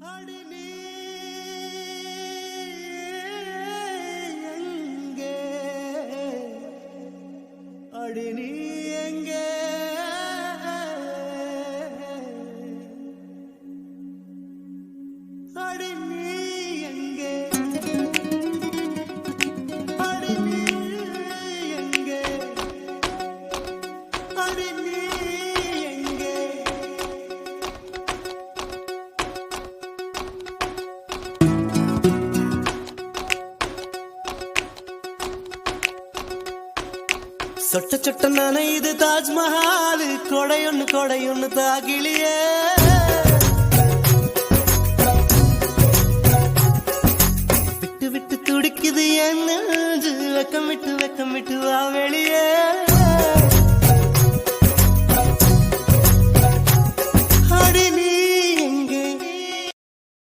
அடி நீ எங்கே அடி நீ எங்கே அடி நீ எங்கே அடி நீ எங்கே அடி நீ எங்கே சொட்ட சொட்ட நனையுது தாஜ்மஹால் கொடையொன்னு தாகிலியே